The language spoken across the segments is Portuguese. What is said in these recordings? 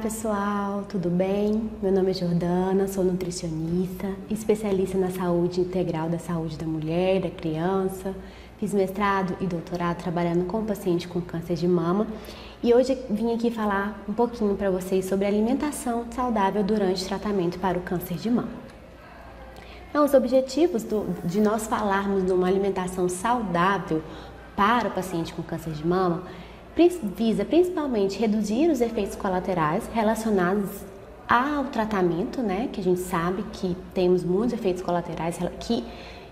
pessoal, tudo bem? Meu nome é Jordana, sou nutricionista, especialista na saúde integral da saúde da mulher e da criança. Fiz mestrado e doutorado trabalhando com paciente com câncer de mama e hoje vim aqui falar um pouquinho para vocês sobre alimentação saudável durante o tratamento para o câncer de mama. Então, os objetivos de nós falarmos de uma alimentação saudável para o paciente com câncer de mama visa principalmente reduzir os efeitos colaterais relacionados ao tratamento, né? Que a gente sabe que temos muitos efeitos colaterais que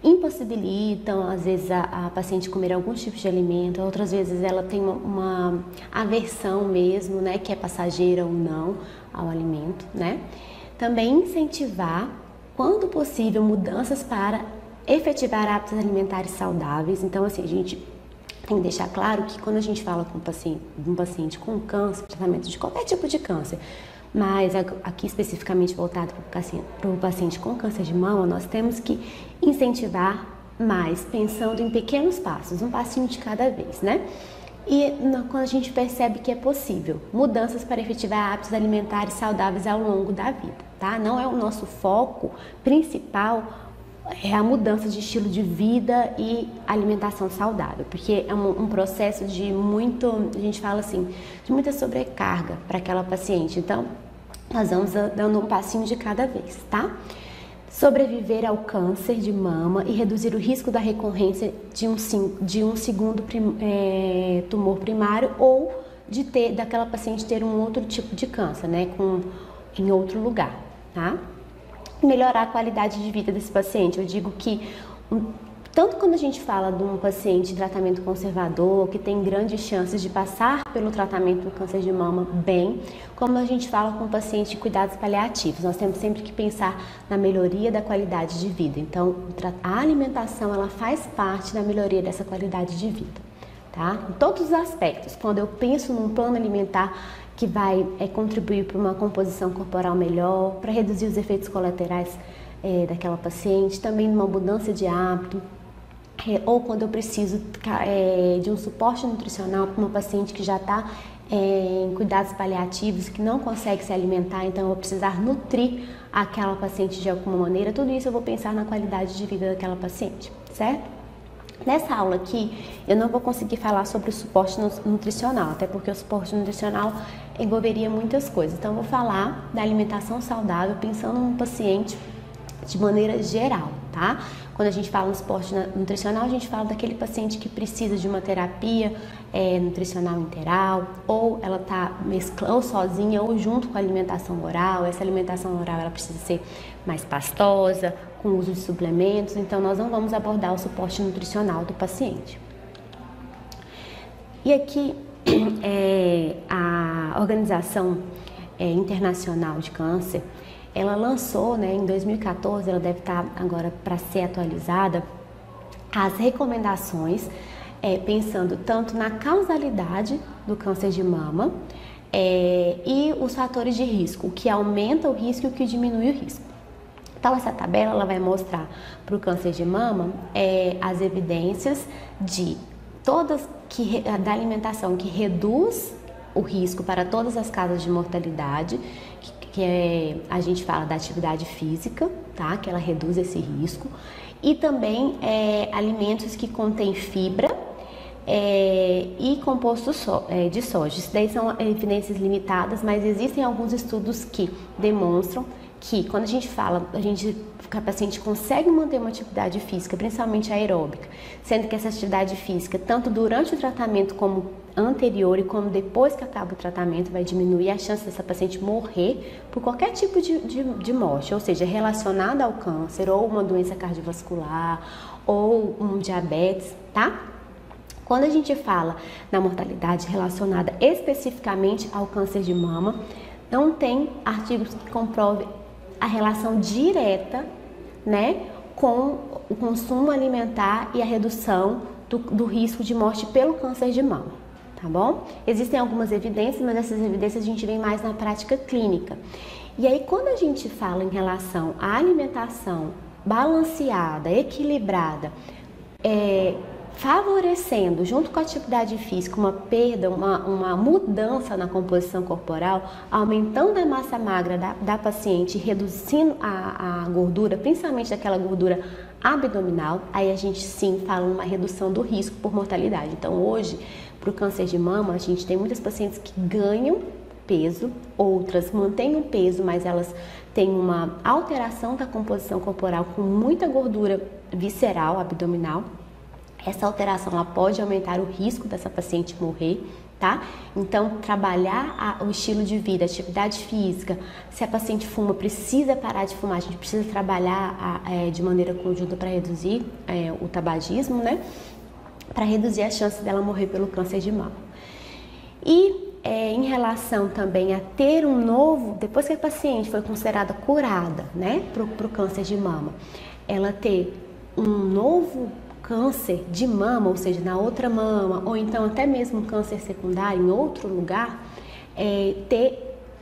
impossibilitam, às vezes, a paciente comer alguns tipos de alimento, outras vezes ela tem uma aversão mesmo, né? Que é passageira ou não ao alimento, né? Também incentivar, quando possível, mudanças para efetivar hábitos alimentares saudáveis. Então, assim, a gente tem que deixar claro que quando a gente fala com um paciente com câncer, tratamento de qualquer tipo de câncer, mas aqui especificamente voltado para o paciente com câncer de mama, nós temos que incentivar mais, pensando em pequenos passos, um passinho de cada vez, né? E quando a gente percebe que é possível, mudanças para efetivar hábitos alimentares saudáveis ao longo da vida, tá? Não é o nosso foco principal, é a mudança de estilo de vida e alimentação saudável, porque é um processo de a gente fala assim, de muita sobrecarga para aquela paciente. Então, nós vamos dando um passinho de cada vez, tá? Sobreviver ao câncer de mama e reduzir o risco da recorrência de um segundo tumor primário ou daquela paciente ter um outro tipo de câncer, né, em outro lugar, tá? Melhorar a qualidade de vida desse paciente. Eu digo que tanto quando a gente fala de um paciente de tratamento conservador, que tem grandes chances de passar pelo tratamento do câncer de mama bem, como a gente fala com um paciente de cuidados paliativos, nós temos sempre que pensar na melhoria da qualidade de vida. Então, a alimentação, ela faz parte da melhoria dessa qualidade de vida, tá? Em todos os aspectos. Quando eu penso num plano alimentar que vai contribuir para uma composição corporal melhor, para reduzir os efeitos colaterais daquela paciente, também numa mudança de hábito, ou quando eu preciso de um suporte nutricional para uma paciente que já está em cuidados paliativos, que não consegue se alimentar, então eu vou precisar nutrir aquela paciente de alguma maneira. Tudo isso eu vou pensar na qualidade de vida daquela paciente, certo? Nessa aula aqui, eu não vou conseguir falar sobre o suporte nutricional, até porque o suporte nutricional envolveria muitas coisas. Então, eu vou falar da alimentação saudável, pensando no paciente de maneira geral, tá? Quando a gente fala no suporte nutricional, a gente fala daquele paciente que precisa de uma terapia nutricional integral, ou ela está mesclando sozinha ou junto com a alimentação oral. Essa alimentação oral, ela precisa ser mais pastosa, com uso de suplementos. Então, nós não vamos abordar o suporte nutricional do paciente. E aqui, a Organização Internacional de Câncer, ela lançou, né, em 2014, ela deve estar agora para ser atualizada, as recomendações, pensando tanto na causalidade do câncer de mama e os fatores de risco, o que aumenta o risco e o que diminui o risco. Então, essa tabela ela vai mostrar para o câncer de mama as evidências da alimentação que reduz o risco para todas as causas de mortalidade, a gente fala da atividade física, tá? Que ela reduz esse risco, e também alimentos que contêm fibra e composto de soja. Isso daí são evidências limitadas, mas existem alguns estudos que demonstram que quando a gente fala, a paciente consegue manter uma atividade física, principalmente aeróbica, sendo que essa atividade física, tanto durante o tratamento como anterior e como depois que acaba o tratamento, vai diminuir a chance dessa paciente morrer por qualquer tipo de morte, ou seja, relacionada ao câncer, ou uma doença cardiovascular, ou um diabetes, tá? Quando a gente fala na mortalidade relacionada especificamente ao câncer de mama, não tem artigos que comprovem a relação direta, né, com o consumo alimentar e a redução do risco de morte pelo câncer de mama, tá bom? Existem algumas evidências, mas essas evidências a gente vê mais na prática clínica. E aí, quando a gente fala em relação à alimentação balanceada, equilibrada, favorecendo, junto com a atividade física, uma perda, uma mudança na composição corporal, aumentando a massa magra da paciente, reduzindo a gordura, principalmente aquela gordura abdominal, aí a gente sim fala numa redução do risco por mortalidade. Então hoje, para o câncer de mama, a gente tem muitas pacientes que ganham peso, outras mantêm o peso, mas elas têm uma alteração da composição corporal com muita gordura visceral, abdominal. Essa alteração ela pode aumentar o risco dessa paciente morrer, tá? Então, trabalhar o estilo de vida, atividade física, se a paciente fuma, precisa parar de fumar, a gente precisa trabalhar de maneira conjunta para reduzir o tabagismo, né? Para reduzir a chance dela morrer pelo câncer de mama. E em relação também a ter um novo, depois que a paciente foi considerada curada, né, para o câncer de mama, ela ter um novo câncer de mama, ou seja, na outra mama, ou então até mesmo câncer secundário em outro lugar,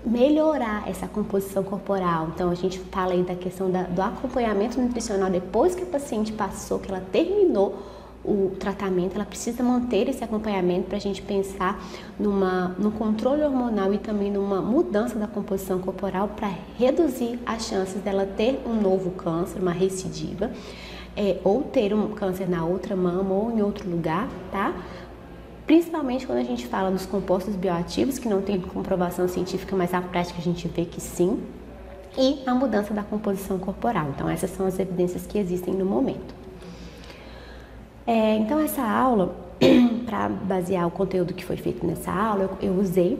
melhorar essa composição corporal. Então a gente fala aí da questão do acompanhamento nutricional depois que a paciente passou, que ela terminou o tratamento, ela precisa manter esse acompanhamento para a gente pensar no controle hormonal e também numa mudança da composição corporal para reduzir as chances dela ter um novo câncer, uma recidiva, ou ter um câncer na outra mama ou em outro lugar, tá? Principalmente quando a gente fala dos compostos bioativos, que não tem comprovação científica, mas na prática a gente vê que sim, e a mudança da composição corporal. Então essas são as evidências que existem no momento. Então essa aula, para basear o conteúdo que foi feito nessa aula, eu usei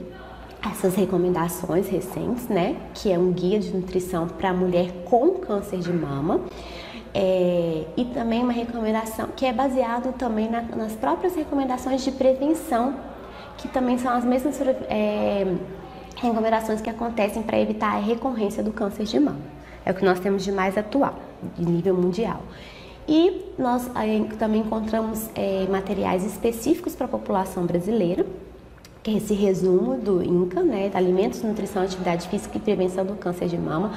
essas recomendações recentes, né, que é um guia de nutrição para mulher com câncer de mama, e também uma recomendação que é baseado também nas próprias recomendações de prevenção, que também são as mesmas recomendações que acontecem para evitar a recorrência do câncer de mama. É o que nós temos de mais atual, de nível mundial. E nós também encontramos materiais específicos para a população brasileira, que é esse resumo do INCA, né, Alimentos, Nutrição, Atividade Física e Prevenção do Câncer de Mama,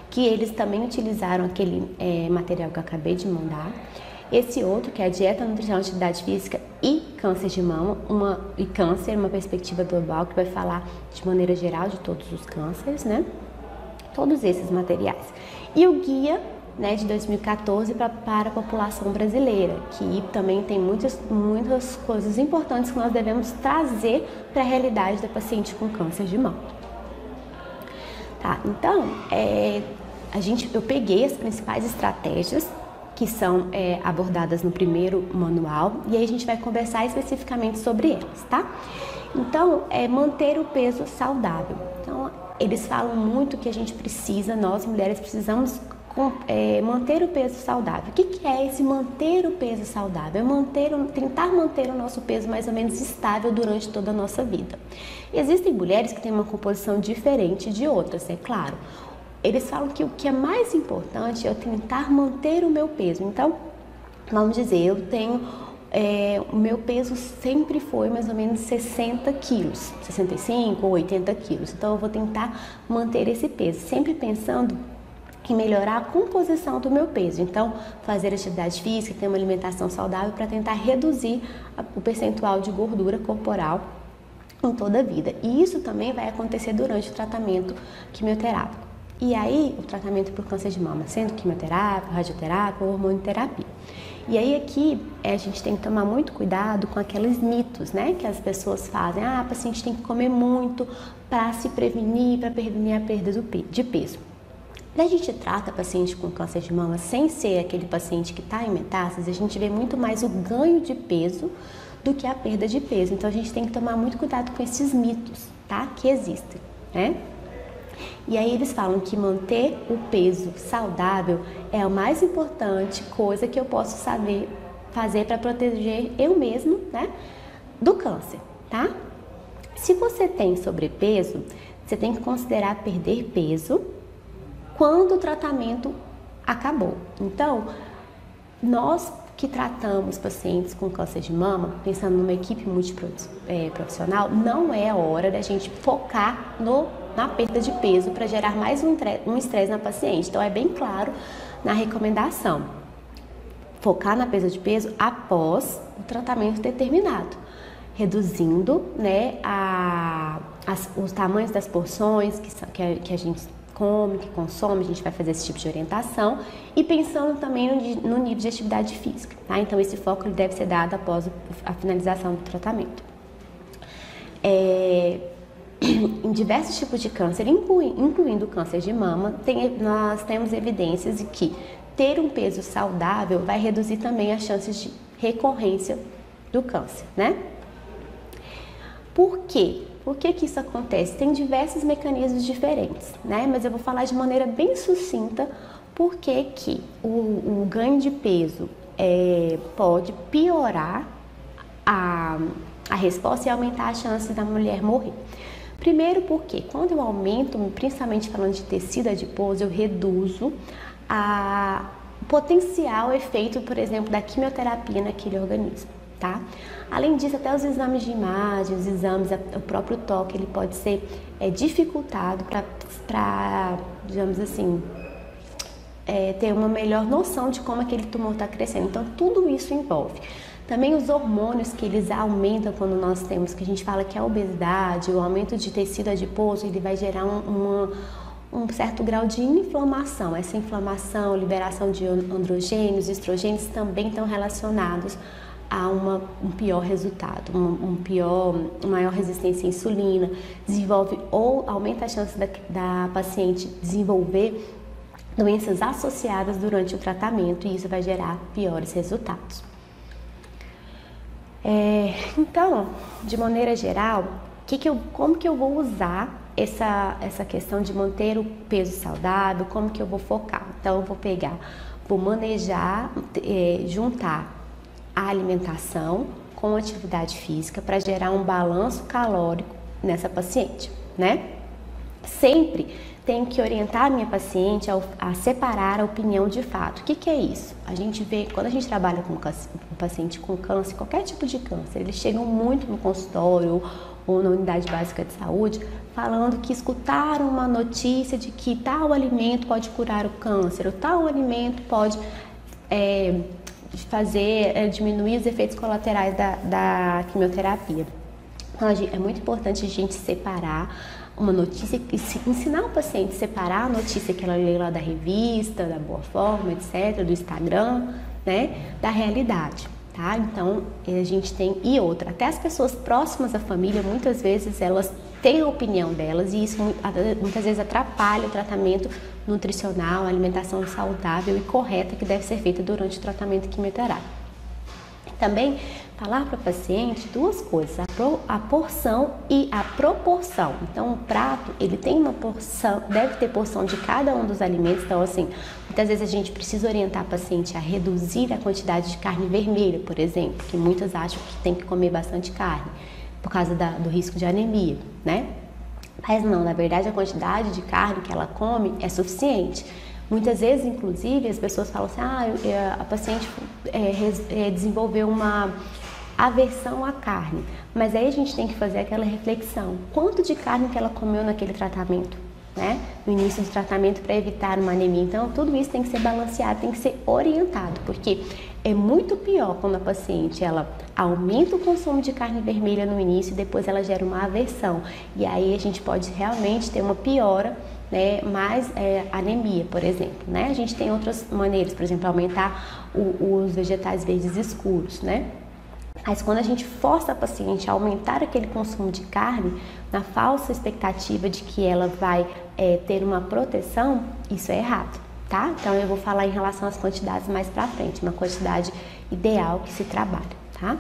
que eles também utilizaram aquele material que eu acabei de mandar. Esse outro, que é a Dieta, Nutrição, Atividade Física e Câncer de Mama, uma perspectiva global, que vai falar de maneira geral de todos os cânceres, né? Todos esses materiais. E o guia, né, de 2014 para a população brasileira, que também tem muitas coisas importantes que nós devemos trazer para a realidade da paciente com câncer de mama. Tá, então, eu peguei as principais estratégias que são abordadas no primeiro manual e aí a gente vai conversar especificamente sobre elas, tá? Então, manter o peso saudável. Então, eles falam muito que a gente precisa, nós mulheres precisamos manter o peso saudável. O que é esse manter o peso saudável? É tentar manter o nosso peso mais ou menos estável durante toda a nossa vida. Existem mulheres que têm uma composição diferente de outras, é claro. Eles falam que o que é mais importante é eu tentar manter o meu peso. Então, vamos dizer, eu tenho o meu peso sempre foi mais ou menos 60 quilos, 65 ou 80 quilos. Então, eu vou tentar manter esse peso, sempre pensando em melhorar a composição do meu peso. Então, fazer atividade física, ter uma alimentação saudável para tentar reduzir o percentual de gordura corporal em toda a vida. E isso também vai acontecer durante o tratamento quimioterápico. E aí, o tratamento por câncer de mama, sendo quimioterápico, radioterápico ou hormonoterapia. E aí aqui, a gente tem que tomar muito cuidado com aqueles mitos, né, que as pessoas fazem. A paciente tem que comer muito para se prevenir, para prevenir a perda de peso. Quando a gente trata paciente com câncer de mama sem ser aquele paciente que está em metástase, a gente vê muito mais o ganho de peso do que a perda de peso. Então a gente tem que tomar muito cuidado com esses mitos, tá? Que existem, né? E aí eles falam que manter o peso saudável é a mais importante coisa que eu posso fazer para proteger eu mesmo, né, do câncer, tá? Se você tem sobrepeso, você tem que considerar perder peso quando o tratamento acabou. Então, nós que tratamos pacientes com câncer de mama, pensando numa equipe multiprofissional, não é a hora da gente focar na perda de peso para gerar mais um estresse na paciente. Então, é bem claro na recomendação. focar na perda de peso após o tratamento determinado, reduzindo, né, os tamanhos das porções que a gente come, que consome. A gente vai fazer esse tipo de orientação e pensando também no nível de atividade física, tá? Então esse foco ele deve ser dado após a finalização do tratamento. Em diversos tipos de câncer, incluindo o câncer de mama, nós temos evidências de que ter um peso saudável vai reduzir também as chances de recorrência do câncer, né? Por quê? Por que isso acontece? Tem diversos mecanismos diferentes, né? Mas eu vou falar de maneira bem sucinta por que o ganho de peso pode piorar a resposta e aumentar a chance da mulher morrer. Primeiro porque quando eu aumento, principalmente falando de tecido adiposo, eu reduzo o potencial efeito, por exemplo, da quimioterapia naquele organismo, tá? Além disso, até os exames de imagem, o próprio toque, ele pode ser dificultado para, digamos assim, ter uma melhor noção de como aquele tumor está crescendo. Então, tudo isso envolve. Também os hormônios que eles aumentam quando nós temos, que a gente fala que a obesidade, o aumento de tecido adiposo, ele vai gerar um certo grau de inflamação. Essa inflamação, liberação de androgênios, estrogênios também estão relacionados a um pior resultado, maior resistência à insulina, desenvolve ou aumenta a chance da paciente desenvolver doenças associadas durante o tratamento e isso vai gerar piores resultados. Então, de maneira geral, como que eu vou usar essa questão de manter o peso saudável, como que eu vou focar? Então, eu vou manejar, juntar a alimentação com atividade física para gerar um balanço calórico nessa paciente, né? Sempre tenho que orientar a minha paciente a separar a opinião de fato. O que é isso? A gente vê, quando a gente trabalha com um paciente com câncer, qualquer tipo de câncer, eles chegam muito no consultório ou na unidade básica de saúde falando que escutaram uma notícia de que tal alimento pode curar o câncer, ou tal alimento pode diminuir os efeitos colaterais da quimioterapia. Então, é muito importante a gente separar uma notícia, ensinar o paciente a separar a notícia que ela lê lá da revista, da Boa Forma, etc., do Instagram, né, da realidade, tá? Então, a gente tem, e outra, até as pessoas próximas à família, muitas vezes elas têm a opinião delas e isso muitas vezes atrapalha o tratamento nutricional, a alimentação saudável e correta que deve ser feita durante o tratamento quimioterápico. Também falar para o paciente duas coisas, a porção e a proporção. Então, o prato, ele tem uma porção, deve ter porção de cada um dos alimentos. Então, assim, muitas vezes a gente precisa orientar o paciente a reduzir a quantidade de carne vermelha, por exemplo, que muitas acham que tem que comer bastante carne, por causa do risco de anemia, né? Mas não, na verdade, a quantidade de carne que ela come é suficiente. Muitas vezes, inclusive, as pessoas falam assim, a paciente desenvolveu uma aversão à carne. Mas aí a gente tem que fazer aquela reflexão. Quanto de carne que ela comeu naquele tratamento, né? No início do tratamento para evitar uma anemia. Então, tudo isso tem que ser balanceado, tem que ser orientado, porque é muito pior quando a paciente ela aumenta o consumo de carne vermelha no início e depois ela gera uma aversão. E aí a gente pode realmente ter uma piora, né, mais anemia, por exemplo, né? A gente tem outras maneiras, por exemplo, aumentar os vegetais verdes escuros, né? Mas quando a gente força a paciente a aumentar aquele consumo de carne, na falsa expectativa de que ela vai ter uma proteção, isso é errado, tá? Então eu vou falar em relação às quantidades mais pra frente, uma quantidade ideal que se trabalha, tá?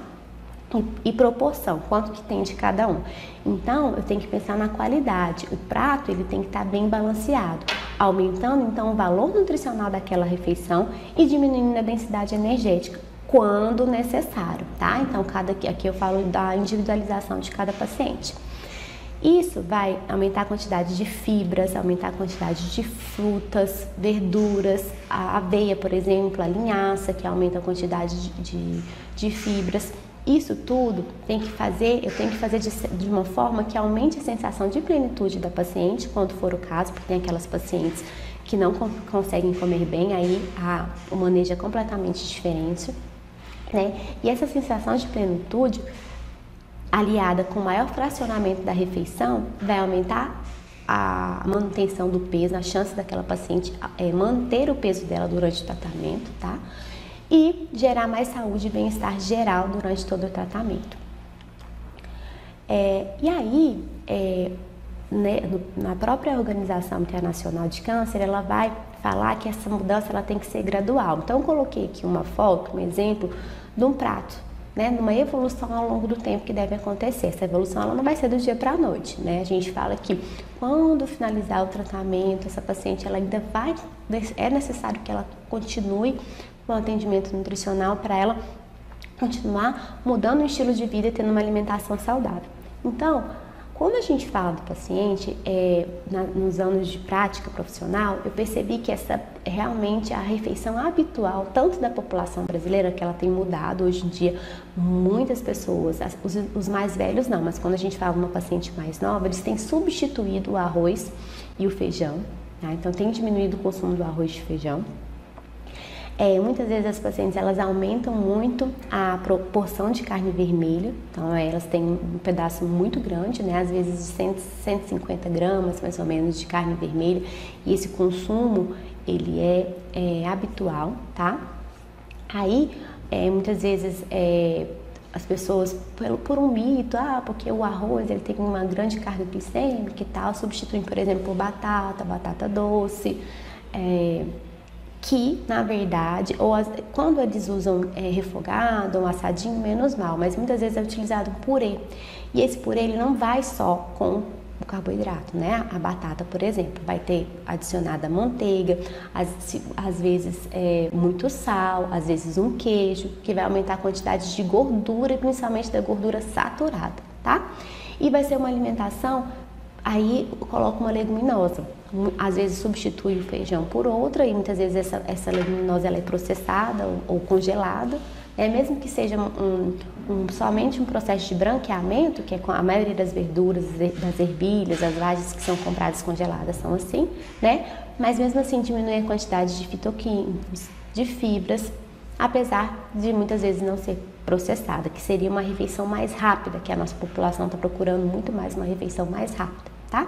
E proporção, quanto que tem de cada um. Então, eu tenho que pensar na qualidade. O prato, ele tem que estar bem balanceado, aumentando, então, o valor nutricional daquela refeição e diminuindo a densidade energética, quando necessário, tá? Então, aqui eu falo da individualização de cada paciente. Isso vai aumentar a quantidade de fibras, aumentar a quantidade de frutas, verduras, a aveia, por exemplo, a linhaça, que aumenta a quantidade de fibras. Isso tudo eu tenho que fazer de uma forma que aumente a sensação de plenitude da paciente, quando for o caso, porque tem aquelas pacientes que não conseguem comer bem, aí o manejo é completamente diferente, né? E essa sensação de plenitude, aliada com o maior fracionamento da refeição, vai aumentar a manutenção do peso, a chance daquela paciente manter o peso dela durante o tratamento, tá? E gerar mais saúde e bem-estar geral durante todo o tratamento. E aí, né, na própria Organização Internacional de Câncer, ela vai falar que essa mudança ela tem que ser gradual. Então, eu coloquei aqui uma foto, um exemplo de um prato, né, numa evolução ao longo do tempo que deve acontecer. Essa evolução ela não vai ser do dia para a noite, né? A gente fala que quando finalizar o tratamento, essa paciente ela ainda é necessário que ela continue com o atendimento nutricional para ela continuar mudando o estilo de vida e tendo uma alimentação saudável. Então, quando a gente fala do paciente, nos anos de prática profissional, eu percebi que essa realmente a refeição habitual, tanto da população brasileira, que ela tem mudado hoje em dia, muitas pessoas, os mais velhos não, mas quando a gente fala de uma paciente mais nova, eles têm substituído o arroz e o feijão, tá? Então tem diminuído o consumo do arroz e feijão. Muitas vezes as pacientes elas aumentam muito a proporção de carne vermelha, então elas têm um pedaço muito grande, né? Às vezes de 150 gramas mais ou menos de carne vermelha, e esse consumo ele é habitual, tá? Aí muitas vezes as pessoas, por um mito, porque o arroz ele tem uma grande carga glicêmica e tal, substituem, por exemplo, por batata doce, que, na verdade, quando eles usam refogado ou assadinho, menos mal, mas muitas vezes é utilizado purê. E esse purê, ele não vai só com o carboidrato, né? A batata, por exemplo, vai ter adicionada manteiga, às vezes muito sal, às vezes um queijo, que vai aumentar a quantidade de gordura, principalmente da gordura saturada, tá? E vai ser uma alimentação, aí eu coloco uma leguminosa. Às vezes substitui o feijão por outra e muitas vezes essa leguminosa ela é processada ou congelada, mesmo que seja somente um processo de branqueamento, que é com a maioria das verduras, das ervilhas, as vagens que são compradas congeladas são assim, né? Mas mesmo assim diminui a quantidade de fitoquímicos, de fibras, apesar de muitas vezes não ser processada, que seria uma refeição mais rápida, que a nossa população está procurando muito mais uma refeição mais rápida, tá?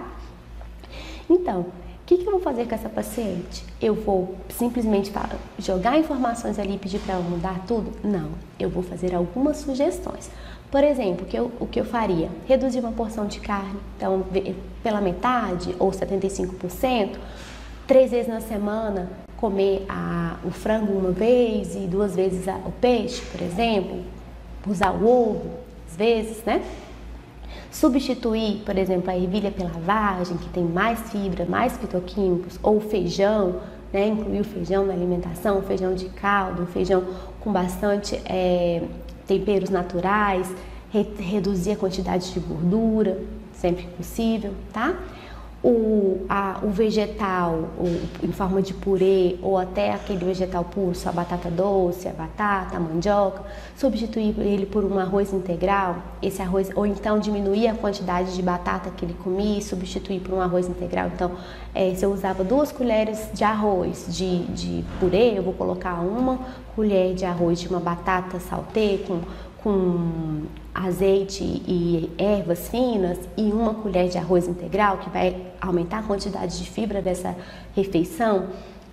Então, o que eu vou fazer com essa paciente? Eu vou simplesmente jogar informações ali e pedir para ela mudar tudo? Não, eu vou fazer algumas sugestões. Por exemplo, o que eu faria? Reduzir uma porção de carne, então pela metade ou 75%, 3 vezes na semana comer o frango uma vez e 2 vezes o peixe, por exemplo, usar o ovo, às vezes, né? Substituir, por exemplo, a ervilha pela vagem, que tem mais fibra, mais fitoquímicos, ou o feijão, né? Incluir o feijão na alimentação, o feijão de caldo, um feijão com bastante temperos naturais, reduzir a quantidade de gordura, sempre que possível, tá? O vegetal em forma de purê ou até aquele vegetal puro, só a batata doce, a batata, a mandioca, substituir ele por um arroz integral, esse arroz, ou então diminuir a quantidade de batata que ele comia e substituir por um arroz integral. Então, se eu usava 2 colheres de arroz de purê, eu vou colocar 1 colher de arroz de uma batata saltê com azeite e ervas finas e 1 colher de arroz integral, que vai aumentar a quantidade de fibra dessa refeição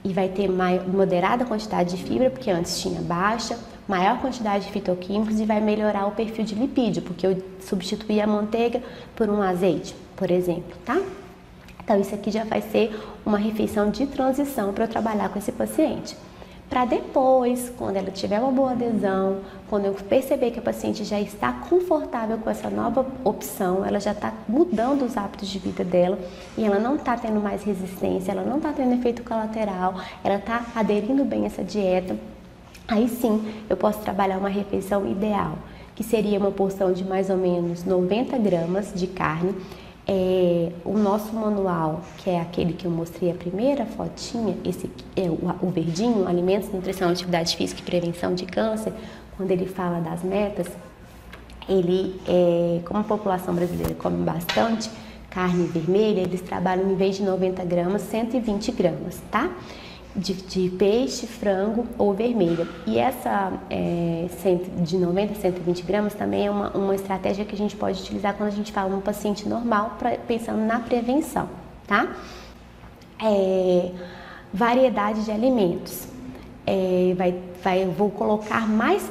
e vai ter moderada quantidade de fibra, porque antes tinha baixa, maior quantidade de fitoquímicos e vai melhorar o perfil de lipídio, porque eu substituí a manteiga por um azeite, por exemplo, tá? Então isso aqui já vai ser uma refeição de transição para eu trabalhar com esse paciente. Para depois, quando ela tiver uma boa adesão, quando eu perceber que a paciente já está confortável com essa nova opção, ela já está mudando os hábitos de vida dela e ela não está tendo mais resistência, ela não está tendo efeito colateral, ela está aderindo bem a essa dieta, aí sim eu posso trabalhar uma refeição ideal, que seria uma porção de mais ou menos 90 gramas de carne. O nosso manual, que é aquele que eu mostrei a primeira fotinha, esse é o verdinho, Alimentos, Nutrição, Atividade Física e Prevenção de Câncer, quando ele fala das metas, ele, como a população brasileira come bastante carne vermelha, eles trabalham em vez de 90 gramas, 120 gramas, tá? De peixe, frango ou vermelha. E essa de 90 a 120 gramas também é uma estratégia que a gente pode utilizar quando a gente fala um paciente normal, pensando na prevenção, tá? Variedade de alimentos. Eu vou colocar mais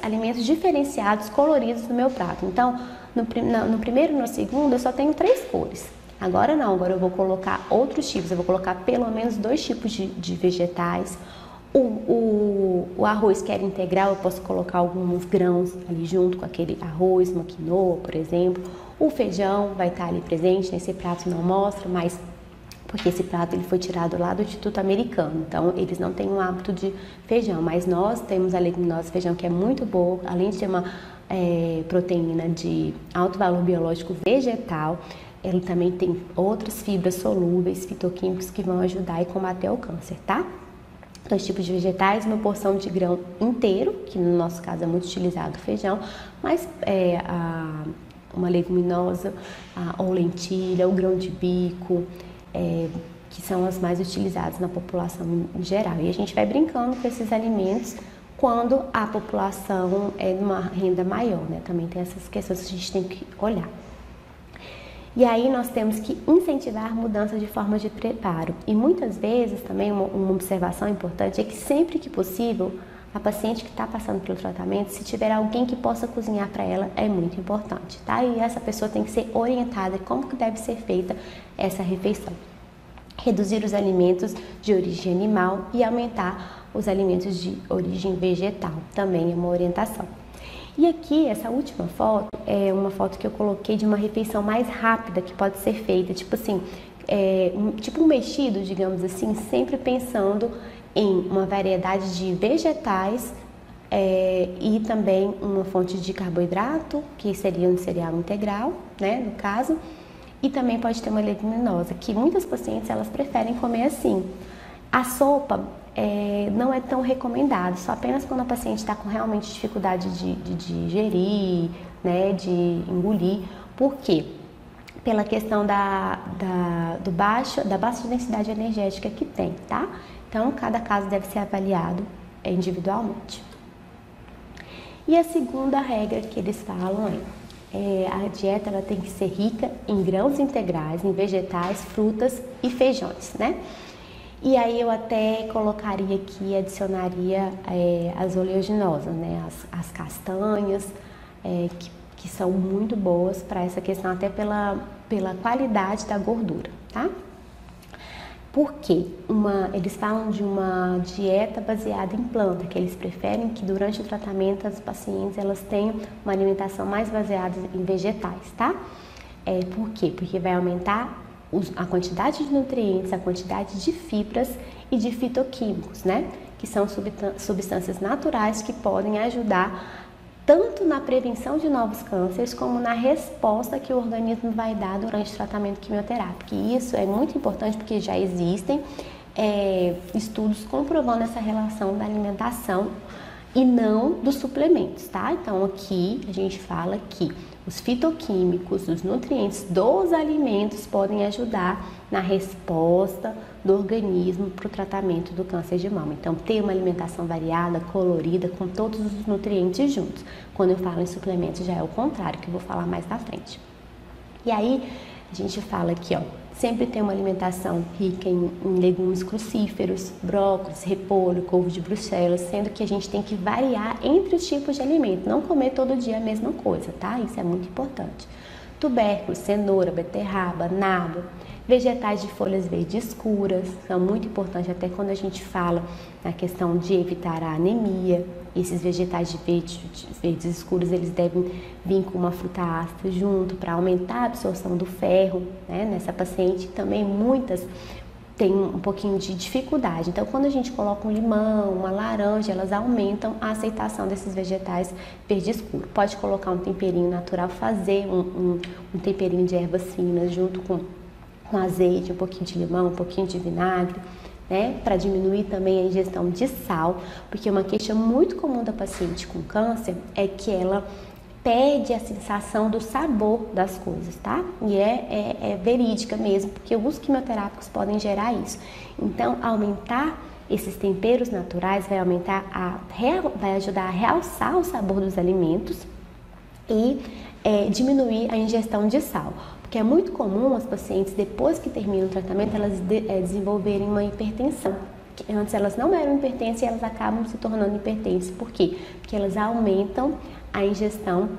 alimentos diferenciados, coloridos no meu prato. Então, no primeiro e no segundo, eu só tenho 3 cores. Agora não, agora eu vou colocar outros tipos, eu vou colocar pelo menos 2 tipos de vegetais. O arroz que era integral, eu posso colocar alguns grãos ali junto com aquele arroz, uma quinoa, por exemplo. O feijão vai estar ali presente, nesse prato não mostra, mas porque esse prato ele foi tirado lá do Instituto Americano, então eles não têm um hábito de feijão, mas nós temos a leguminosa feijão que é muito boa, além de ter uma proteína de alto valor biológico vegetal, ele também tem outras fibras solúveis, fitoquímicos que vão ajudar e combater o câncer, tá? 2 tipos de vegetais, uma porção de grão inteiro, que no nosso caso é muito utilizado o feijão, mas uma leguminosa, ou lentilha, ou grão de bico, que são as mais utilizadas na população em geral. E a gente vai brincando com esses alimentos quando a população é de uma renda maior, né? Também tem essas questões que a gente tem que olhar. E aí nós temos que incentivar mudança de forma de preparo. E muitas vezes também uma observação importante é que sempre que possível, a paciente que está passando pelo tratamento, se tiver alguém que possa cozinhar para ela, é muito importante, tá? E essa pessoa tem que ser orientada de como que deve ser feita essa refeição. Reduzir os alimentos de origem animal e aumentar os alimentos de origem vegetal, também é uma orientação. E aqui, essa última foto, é uma foto que eu coloquei de uma refeição mais rápida que pode ser feita, tipo assim, tipo um mexido, digamos assim, sempre pensando em uma variedade de vegetais e também uma fonte de carboidrato, que seria um cereal integral, né, no caso, e também pode ter uma leguminosa, que muitas pacientes elas preferem comer assim. A sopa não é tão recomendado, só apenas quando a paciente está com realmente dificuldade de digerir, né, de engolir. Por quê? Pela questão da baixa densidade energética que tem, tá? Então, cada caso deve ser avaliado individualmente. E a segunda regra que eles falam a dieta ela tem que ser rica em grãos integrais, em vegetais, frutas e feijões, né? E aí eu até colocaria aqui, adicionaria as oleaginosas, né? As castanhas, que são muito boas para essa questão, até pela qualidade da gordura, tá? Por quê? Eles falam de uma dieta baseada em planta, que eles preferem que durante o tratamento as pacientes elas tenham uma alimentação mais baseada em vegetais, tá? Por quê? Porque vai aumentar a quantidade de nutrientes, a quantidade de fibras e de fitoquímicos, né? Que são substâncias naturais que podem ajudar tanto na prevenção de novos cânceres, como na resposta que o organismo vai dar durante o tratamento quimioterápico. E isso é muito importante porque já existem estudos comprovando essa relação da alimentação e não dos suplementos, tá? Então aqui a gente fala que os fitoquímicos, os nutrientes dos alimentos podem ajudar na resposta do organismo para o tratamento do câncer de mama. Então, ter uma alimentação variada, colorida, com todos os nutrientes juntos. Quando eu falo em suplementos, já é o contrário, que eu vou falar mais na frente. E aí, a gente fala aqui, ó, sempre ter uma alimentação rica em legumes crucíferos, brócolis, repolho, couve de Bruxelas, sendo que a gente tem que variar entre os tipos de alimento, não comer todo dia a mesma coisa, tá? Isso é muito importante. Tubérculos, cenoura, beterraba, nabo, vegetais de folhas verdes escuras, são muito importantes até quando a gente fala na questão de evitar a anemia. Esses vegetais de verdes escuros, eles devem vir com uma fruta ácida junto para aumentar a absorção do ferro, né, nessa paciente. Também muitas têm um pouquinho de dificuldade. Então, quando a gente coloca um limão, uma laranja, elas aumentam a aceitação desses vegetais verde escuro. Pode colocar um temperinho natural, fazer um temperinho de ervas finas junto com azeite, um pouquinho de limão, um pouquinho de vinagre, né, para diminuir também a ingestão de sal, porque uma queixa muito comum da paciente com câncer é que ela perde a sensação do sabor das coisas, tá? E é verídica mesmo, porque os quimioterápicos podem gerar isso. Então, aumentar esses temperos naturais vai vai ajudar a realçar o sabor dos alimentos e diminuir a ingestão de sal. Porque é muito comum as pacientes, depois que terminam o tratamento, elas desenvolverem uma hipertensão. Antes elas não eram hipertensas e elas acabam se tornando hipertensas. Por quê? Porque elas aumentam a ingestão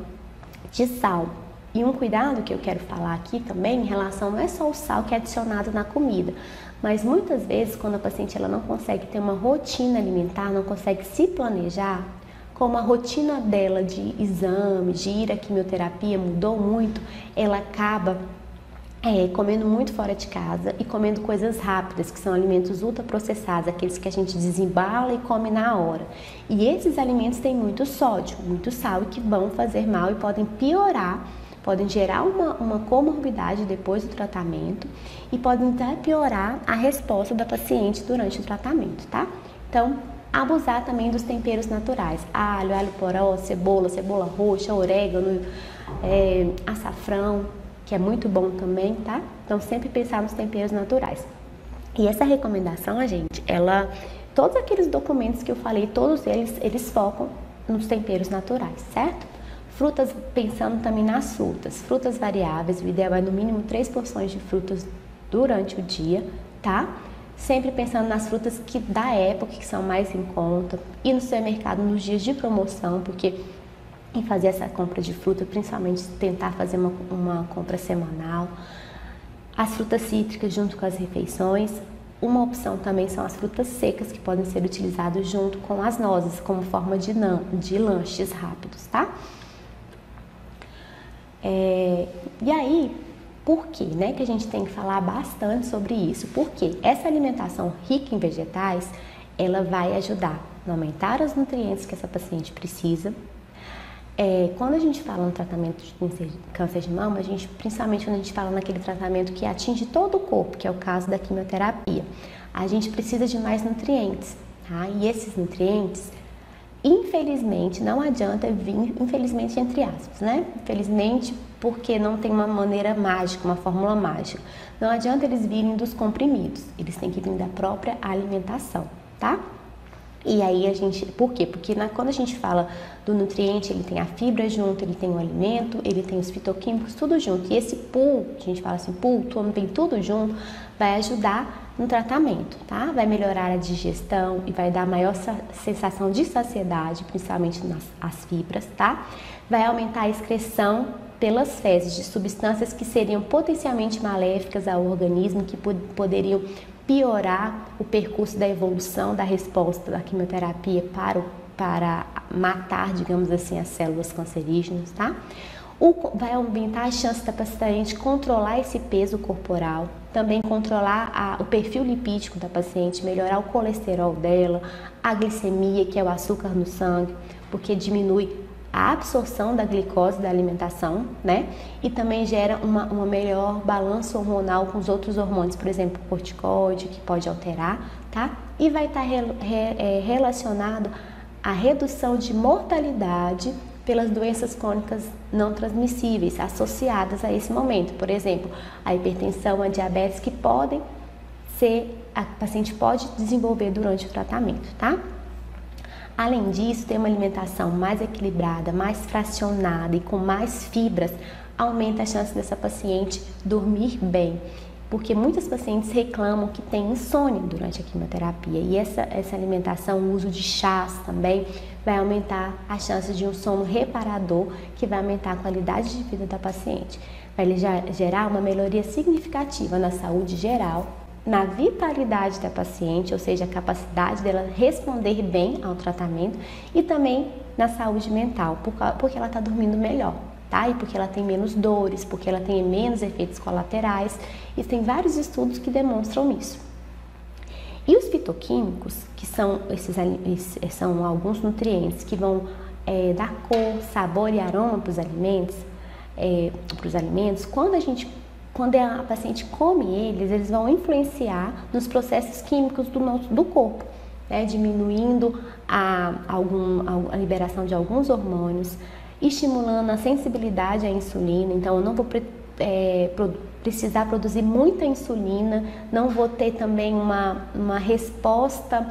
de sal. E um cuidado que eu quero falar aqui também em relação não é só o sal que é adicionado na comida, mas muitas vezes quando a paciente ela não consegue ter uma rotina alimentar, não consegue se planejar, como a rotina dela de exame, de ir à quimioterapia mudou muito, ela acaba comendo muito fora de casa e comendo coisas rápidas, que são alimentos ultraprocessados, aqueles que a gente desembala e come na hora. E esses alimentos têm muito sódio, muito sal, e que vão fazer mal e podem piorar, podem gerar uma comorbidade depois do tratamento e podem até piorar a resposta da paciente durante o tratamento, tá? Então, abusar também dos temperos naturais, alho, alho poró, cebola, cebola roxa, orégano, açafrão, que é muito bom também, tá? Então, sempre pensar nos temperos naturais. E essa recomendação, gente, todos aqueles documentos que eu falei, todos eles focam nos temperos naturais, certo? Frutas, pensando também nas frutas variáveis, o ideal é no mínimo 3 porções de frutas durante o dia, tá? Sempre pensando nas frutas da época, que são mais em conta, e no supermercado nos dias de promoção, porque em fazer essa compra de fruta, principalmente tentar fazer uma compra semanal. As frutas cítricas junto com as refeições. Uma opção também são as frutas secas, que podem ser utilizadas junto com as nozes, como forma de lanches rápidos, tá? E aí, por que, né, que a gente tem que falar bastante sobre isso? Porque essa alimentação rica em vegetais, ela vai ajudar a aumentar os nutrientes que essa paciente precisa. Quando a gente fala no tratamento de câncer de mama, principalmente quando a gente fala naquele tratamento que atinge todo o corpo, que é o caso da quimioterapia, a gente precisa de mais nutrientes, tá? E esses nutrientes, infelizmente, não adianta vir, infelizmente entre aspas, né? Infelizmente, porque não tem uma maneira mágica, uma fórmula mágica. Não adianta eles virem dos comprimidos, eles têm que vir da própria alimentação, tá? E aí por quê? Porque quando a gente fala do nutriente, ele tem a fibra junto, ele tem o alimento, ele tem os fitoquímicos, tudo junto. E esse pool, a gente fala assim, pool, vem tudo junto, vai ajudar no tratamento, tá? Vai melhorar a digestão e vai dar maior sensação de saciedade, principalmente nas fibras, tá? Vai aumentar a excreção pelas fezes de substâncias que seriam potencialmente maléficas ao organismo, que poderiam piorar o percurso da evolução da resposta da quimioterapia para matar, digamos assim, as células cancerígenas, tá? Vai aumentar as chances da paciente controlar esse peso corporal, também controlar o perfil lipídico da paciente, melhorar o colesterol dela, a glicemia, que é o açúcar no sangue, porque diminui a absorção da glicose da alimentação, né? E também gera uma melhor balanço hormonal com os outros hormônios, por exemplo, o corticoide, que pode alterar, tá? E vai estar relacionado à redução de mortalidade pelas doenças crônicas não transmissíveis associadas a esse momento. Por exemplo, a hipertensão, a diabetes, que a paciente pode desenvolver durante o tratamento, tá? Além disso, ter uma alimentação mais equilibrada, mais fracionada e com mais fibras aumenta a chance dessa paciente dormir bem, porque muitas pacientes reclamam que tem insônia durante a quimioterapia e essa alimentação, o uso de chás também, vai aumentar a chance de um sono reparador, que vai aumentar a qualidade de vida da paciente. Vai gerar uma melhoria significativa na saúde geral, na vitalidade da paciente, ou seja, a capacidade dela responder bem ao tratamento, e também na saúde mental, porque ela está dormindo melhor, tá? E porque ela tem menos dores, porque ela tem menos efeitos colaterais, e tem vários estudos que demonstram isso. E os fitoquímicos, que são alguns nutrientes que vão dar cor, sabor e aroma para os alimentos, quando a paciente come eles vão influenciar nos processos químicos do corpo, né? Diminuindo a liberação de alguns hormônios estimulando a sensibilidade à insulina, então eu não vou precisar produzir muita insulina, não vou ter também uma resposta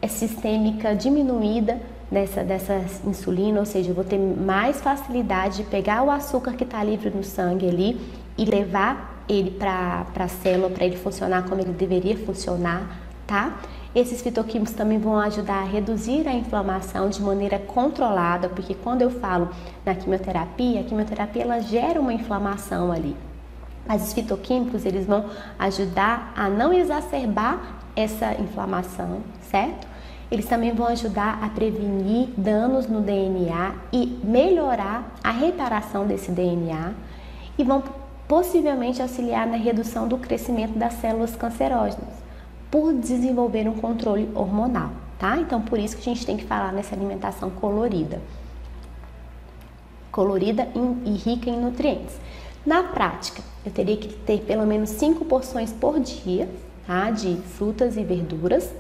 sistêmica diminuída dessa insulina, ou seja, eu vou ter mais facilidade de pegar o açúcar que está livre no sangue ali e levar ele para a célula, para ele funcionar como ele deveria funcionar, tá? Esses fitoquímicos também vão ajudar a reduzir a inflamação de maneira controlada, porque quando eu falo na quimioterapia, a quimioterapia ela gera uma inflamação ali. Mas os fitoquímicos, eles vão ajudar a não exacerbar essa inflamação, certo? Eles também vão ajudar a prevenir danos no DNA e melhorar a reparação desse DNA e vão possivelmente auxiliar na redução do crescimento das células cancerógenas por desenvolver um controle hormonal, tá? Então, por isso que a gente tem que falar nessa alimentação colorida. Colorida e rica em nutrientes. Na prática, eu teria que ter pelo menos 5 porções por dia, tá? De frutas e verduras,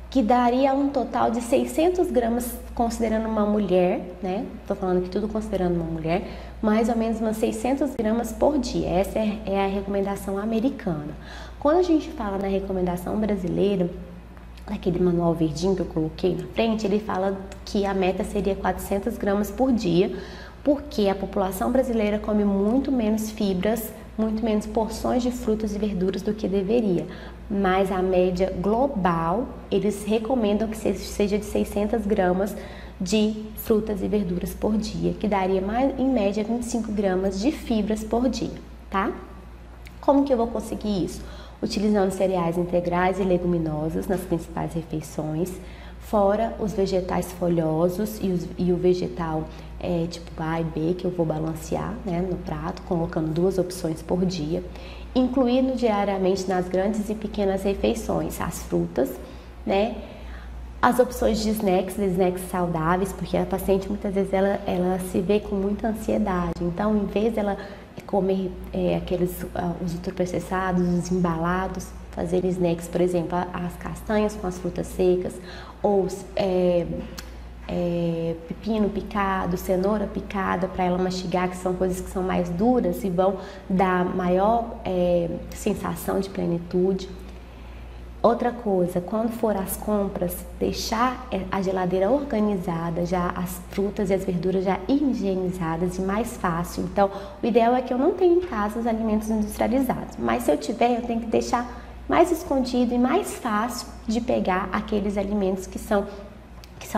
que daria um total de 600 gramas, considerando uma mulher, né? Tô falando aqui tudo considerando uma mulher, mais ou menos umas 600 gramas por dia. Essa é a recomendação americana. Quando a gente fala na recomendação brasileira, naquele manual verdinho que eu coloquei na frente, ele fala que a meta seria 400 gramas por dia, porque a população brasileira come muito menos fibras, muito menos porções de frutas e verduras do que deveria. Mas a média global, eles recomendam que seja de 600 gramas de frutas e verduras por dia, que daria em média 25 gramas de fibras por dia, tá? Como que eu vou conseguir isso? Utilizando cereais integrais e leguminosas nas principais refeições, fora os vegetais folhosos e o vegetal tipo A e B, que eu vou balancear, né, no prato, colocando 2 opções por dia, incluindo diariamente nas grandes e pequenas refeições as frutas, né, as opções de snacks saudáveis, porque a paciente muitas vezes ela se vê com muita ansiedade, então em vez dela comer os ultraprocessados, os embalados, fazer snacks, por exemplo, as castanhas com as frutas secas, ou pepino picado, cenoura picada para ela mastigar, que são coisas que são mais duras e vão dar maior sensação de plenitude. Outra coisa, quando for às compras, deixar a geladeira organizada, já as frutas e as verduras já higienizadas e mais fácil. Então, o ideal é que eu não tenha em casa os alimentos industrializados, mas se eu tiver, eu tenho que deixar mais escondido e mais fácil de pegar aqueles alimentos que são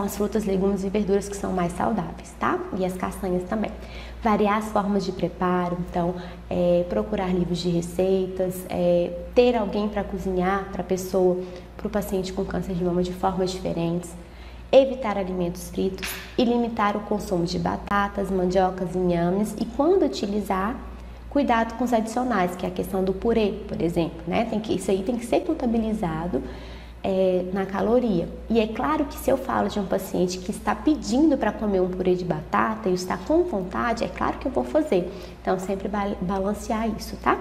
as frutas, legumes e verduras que são mais saudáveis, tá? E as castanhas também. Variar as formas de preparo, então, procurar livros de receitas, ter alguém para cozinhar para o paciente com câncer de mama de formas diferentes, evitar alimentos fritos e limitar o consumo de batatas, mandiocas, inhames e quando utilizar, cuidado com os adicionais, que é a questão do purê, por exemplo, né? Isso aí tem que ser contabilizado na caloria. E é claro que se eu falo de um paciente que está pedindo para comer um purê de batata e está com vontade, é claro que eu vou fazer. Então, sempre balancear isso, tá?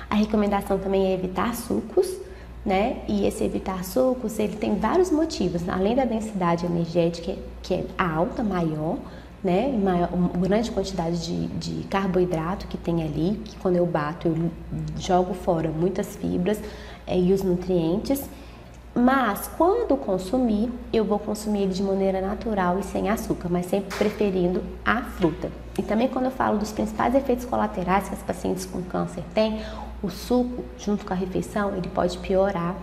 A recomendação também é evitar sucos, né? E esse evitar sucos, ele tem vários motivos. Além da densidade energética, que é alta, maior, né? Uma grande quantidade de carboidrato que tem ali, que quando eu bato, eu jogo fora muitas fibras e os nutrientes, mas quando consumir, eu vou consumir ele de maneira natural e sem açúcar, mas sempre preferindo a fruta. E também quando eu falo dos principais efeitos colaterais que as pacientes com câncer têm, o suco junto com a refeição, ele pode piorar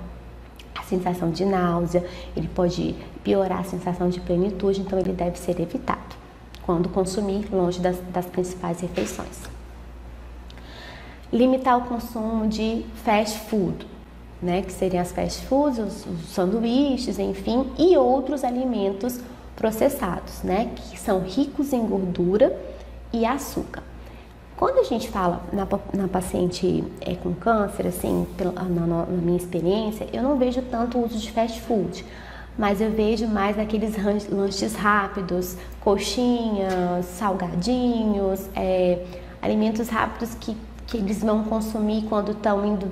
a sensação de náusea, ele pode piorar a sensação de plenitude, então ele deve ser evitado quando consumir longe das principais refeições. Limitar o consumo de fast food, né, que seriam as fast foods, os sanduíches, enfim, e outros alimentos processados, né, que são ricos em gordura e açúcar. Quando a gente fala na paciente com câncer, assim, na minha experiência, eu não vejo tanto o uso de fast food, mas eu vejo mais aqueles lanches rápidos, coxinhas, salgadinhos, alimentos rápidos que eles vão consumir quando estão indo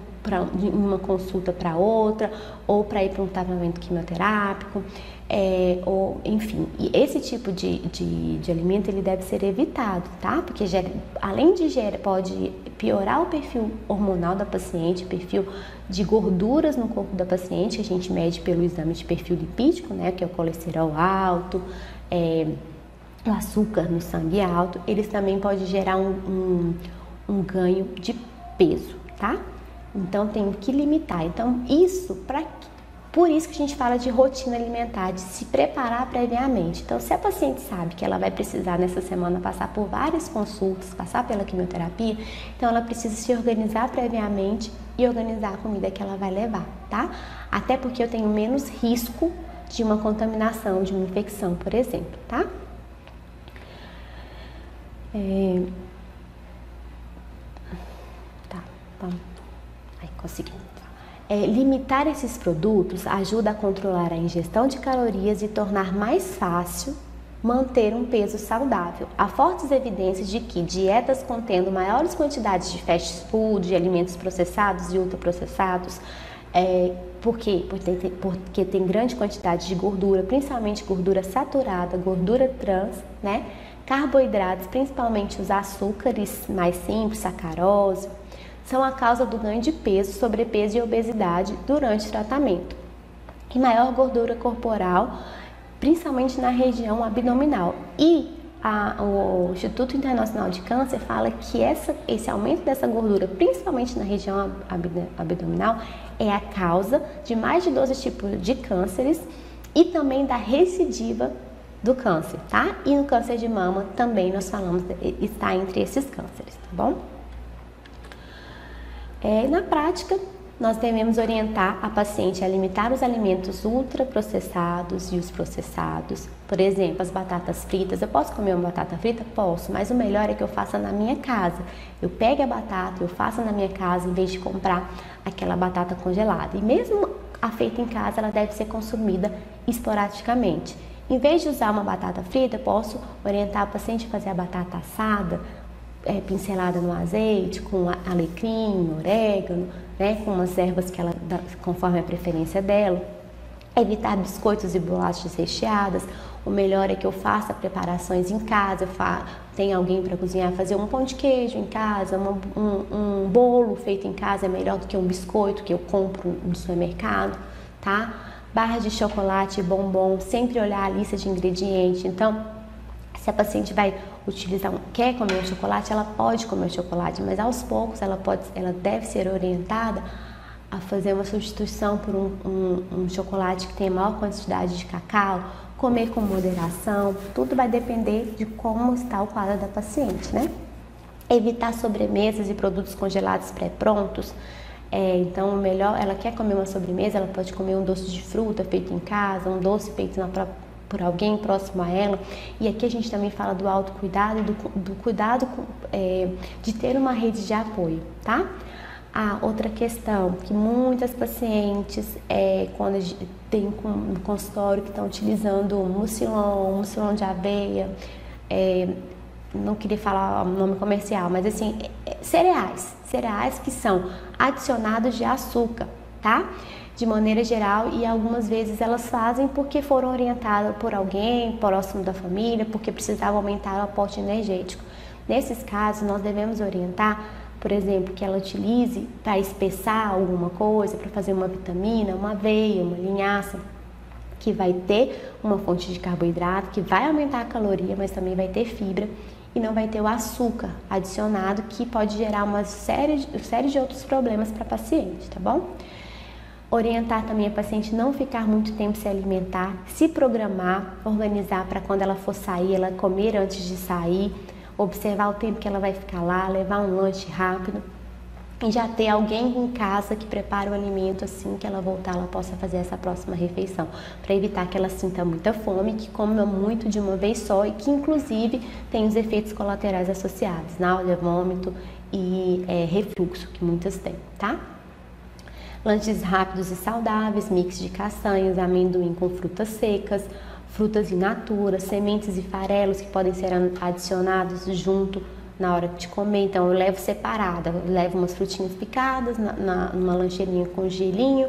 de uma consulta para outra ou para ir para um tratamento quimioterápico. ou enfim, e esse tipo de alimento ele deve ser evitado, tá? Porque além de pode piorar o perfil hormonal da paciente, perfil de gorduras no corpo da paciente, que a gente mede pelo exame de perfil lipídico, né? Que é o colesterol alto, o açúcar no sangue alto, eles também podem gerar um ganho de peso, tá? Então tem que limitar. Então por isso que a gente fala de rotina alimentar, de se preparar previamente. Então, se a paciente sabe que ela vai precisar nessa semana passar por várias consultas, passar pela quimioterapia, então ela precisa se organizar previamente e organizar a comida que ela vai levar, tá? Até porque eu tenho menos risco de uma contaminação, de uma infecção, por exemplo, tá? Vamos. Aí, consegui. Limitar esses produtos ajuda a controlar a ingestão de calorias e tornar mais fácil manter um peso saudável. Há fortes evidências de que dietas contendo maiores quantidades de fast food, de alimentos processados e ultraprocessados, porque tem grande quantidade de gordura, principalmente gordura saturada, gordura trans, né? Carboidratos, principalmente os açúcares mais simples, sacarose, são a causa do ganho de peso, sobrepeso e obesidade durante o tratamento. E maior gordura corporal, principalmente na região abdominal. E o Instituto Internacional de Câncer fala que esse aumento dessa gordura, principalmente na região abdominal, é a causa de mais de 12 tipos de cânceres e também da recidiva do câncer, tá? E no câncer de mama também nós falamos, está entre esses cânceres, tá bom? Na prática, nós devemos orientar a paciente a limitar os alimentos ultraprocessados e os processados. Por exemplo, as batatas fritas. Eu posso comer uma batata frita? Posso, mas o melhor é que eu faça na minha casa. Eu pegue a batata, eu faça na minha casa em vez de comprar aquela batata congelada. E mesmo a feita em casa, ela deve ser consumida esporadicamente. Em vez de usar uma batata frita, eu posso orientar a paciente a fazer a batata assada, pincelada no azeite, com alecrim, orégano, né, com umas ervas que ela conforme a preferência dela. Evitar biscoitos e bolachas recheadas. O melhor é que eu faça preparações em casa, tem alguém para cozinhar, fazer um pão de queijo em casa, um bolo feito em casa é melhor do que um biscoito que eu compro no supermercado, tá? Barra de chocolate e bombom, sempre olhar a lista de ingredientes. Então, se a paciente quer comer o chocolate, ela pode comer o chocolate, mas aos poucos ela deve ser orientada a fazer uma substituição por um chocolate que tenha maior quantidade de cacau, comer com moderação, tudo vai depender de como está o quadro da paciente, né? Evitar sobremesas e produtos congelados pré-prontos. Então, o melhor, ela quer comer uma sobremesa, ela pode comer um doce de fruta feito em casa, um doce feito por alguém próximo a ela. E aqui a gente também fala do autocuidado, do cuidado de ter uma rede de apoio, tá? Outra questão, que muitas pacientes, quando tem no consultório que estão utilizando mucilon de aveia, não queria falar o nome comercial, mas assim, cereais que são adicionados de açúcar, tá? De maneira geral, e algumas vezes elas fazem porque foram orientadas por alguém próximo da família, porque precisavam aumentar o aporte energético. Nesses casos, nós devemos orientar, por exemplo, que ela utilize para espessar alguma coisa, para fazer uma vitamina, uma aveia, uma linhaça, que vai ter uma fonte de carboidrato, que vai aumentar a caloria, mas também vai ter fibra e não vai ter o açúcar adicionado, que pode gerar uma série de outros problemas para a paciente, tá bom? Orientar também a paciente não ficar muito tempo sem alimentar, se programar, organizar para quando ela for sair, ela comer antes de sair, observar o tempo que ela vai ficar lá, levar um lanche rápido e já ter alguém em casa que prepare o alimento assim que ela voltar, ela possa fazer essa próxima refeição, para evitar que ela sinta muita fome, que coma muito de uma vez só e que inclusive tem os efeitos colaterais associados, náusea, vômito e refluxo, que muitas têm, tá? Lanches rápidos e saudáveis, mix de castanhas, amendoim com frutas secas, frutas in natura, sementes e farelos que podem ser adicionados junto na hora de comer. Então eu levo separada, eu levo umas frutinhas picadas numa lancheirinha com gelinho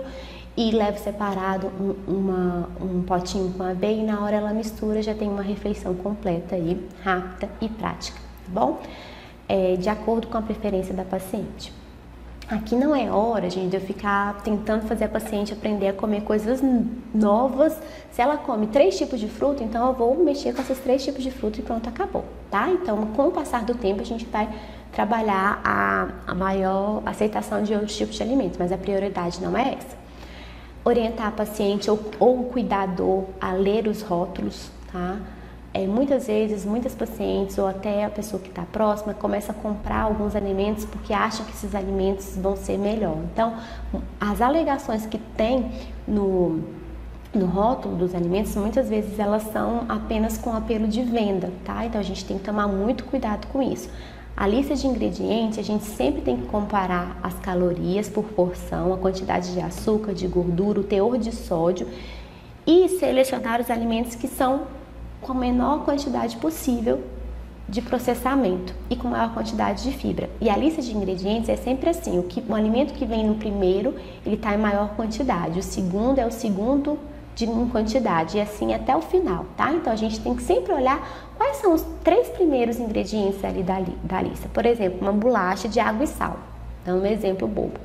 e levo separado um potinho com aveia e na hora ela mistura, já tem uma refeição completa aí, rápida e prática, tá bom? De acordo com a preferência da paciente. Aqui não é hora, gente, de eu ficar tentando fazer a paciente aprender a comer coisas novas. Se ela come 3 tipos de fruta, então eu vou mexer com esses 3 tipos de fruta e pronto, acabou, tá? Então, com o passar do tempo, a gente vai trabalhar a maior aceitação de outros tipos de alimentos, mas a prioridade não é essa. Orientar a paciente ou o cuidador a ler os rótulos, tá? Muitas vezes, muitas pacientes ou até a pessoa que está próxima começa a comprar alguns alimentos porque acham que esses alimentos vão ser melhor. Então, as alegações que tem no rótulo dos alimentos, muitas vezes elas são apenas com apelo de venda, tá? Então, a gente tem que tomar muito cuidado com isso. A lista de ingredientes, a gente sempre tem que comparar as calorias por porção, a quantidade de açúcar, de gordura, o teor de sódio e selecionar os alimentos que são com a menor quantidade possível de processamento e com maior quantidade de fibra. E a lista de ingredientes é sempre assim, o alimento que vem no primeiro, ele está em maior quantidade, o segundo é o segundo em quantidade e assim até o final, tá? Então a gente tem que sempre olhar quais são os 3 primeiros ingredientes ali da lista. Por exemplo, uma bolacha de água e sal, dando um exemplo bobo.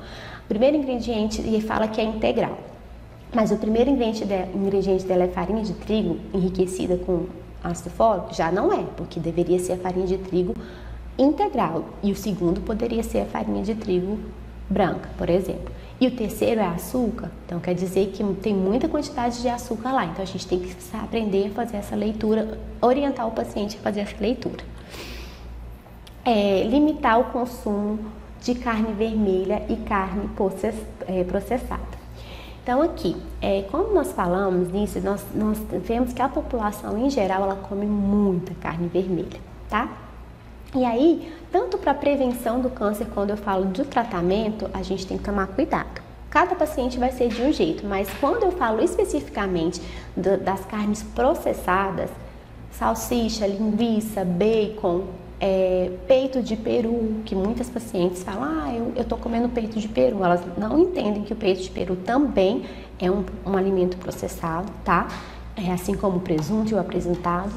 O primeiro ingrediente, ele fala que é integral. Mas o primeiro ingrediente dela é farinha de trigo enriquecida com ácido fólico? Já não é, porque deveria ser a farinha de trigo integral. E o segundo poderia ser a farinha de trigo branca, por exemplo. E o terceiro é açúcar, então quer dizer que tem muita quantidade de açúcar lá. Então a gente tem que aprender a fazer essa leitura, orientar o paciente a fazer essa leitura. Limitar o consumo de carne vermelha e carne processada. Então aqui, como nós falamos nisso, nós vemos que a população em geral, ela come muita carne vermelha, tá? E aí, tanto para prevenção do câncer, quando eu falo do tratamento, a gente tem que tomar cuidado. Cada paciente vai ser de um jeito, mas quando eu falo especificamente das carnes processadas, salsicha, linguiça, bacon, peito de peru, que muitas pacientes falam, eu tô comendo peito de peru. Elas não entendem que o peito de peru também é um alimento processado, tá? Assim como o presunto e o apresentado,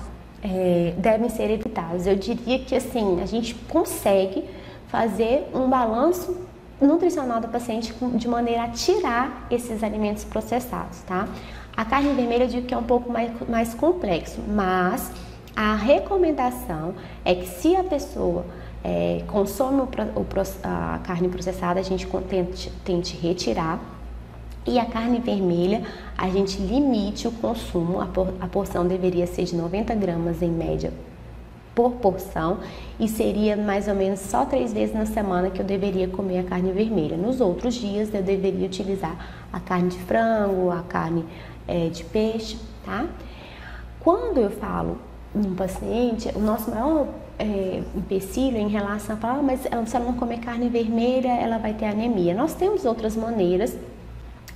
devem ser evitados. Eu diria que assim, a gente consegue fazer um balanço nutricional da paciente de maneira a tirar esses alimentos processados, tá? A carne vermelha eu digo que é um pouco mais complexo, mas a recomendação é que se a pessoa consome a carne processada, a gente tente retirar, e a carne vermelha a gente limite o consumo, a porção deveria ser de 90 gramas em média por porção e seria mais ou menos só 3 vezes na semana que eu deveria comer a carne vermelha. Nos outros dias eu deveria utilizar a carne de frango, a carne de peixe, tá? Quando eu falo num paciente, o nosso maior empecilho em relação a falar, mas se ela não comer carne vermelha, ela vai ter anemia. Nós temos outras maneiras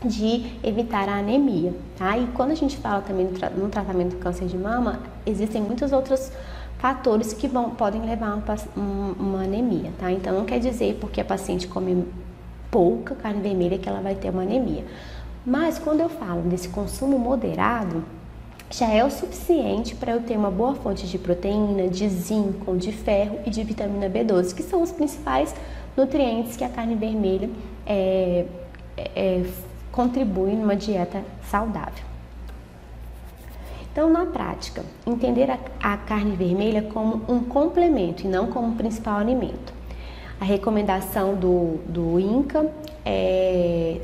de evitar a anemia, tá? E quando a gente fala também no tratamento do câncer de mama, existem muitos outros fatores que podem levar uma anemia, tá? Então não quer dizer porque a paciente come pouca carne vermelha que ela vai ter uma anemia. Mas quando eu falo desse consumo moderado, já é o suficiente para eu ter uma boa fonte de proteína, de zinco, de ferro e de vitamina B12, que são os principais nutrientes que a carne vermelha contribui numa dieta saudável. Então, na prática, entender a carne vermelha como um complemento e não como um principal alimento. A recomendação do INCA é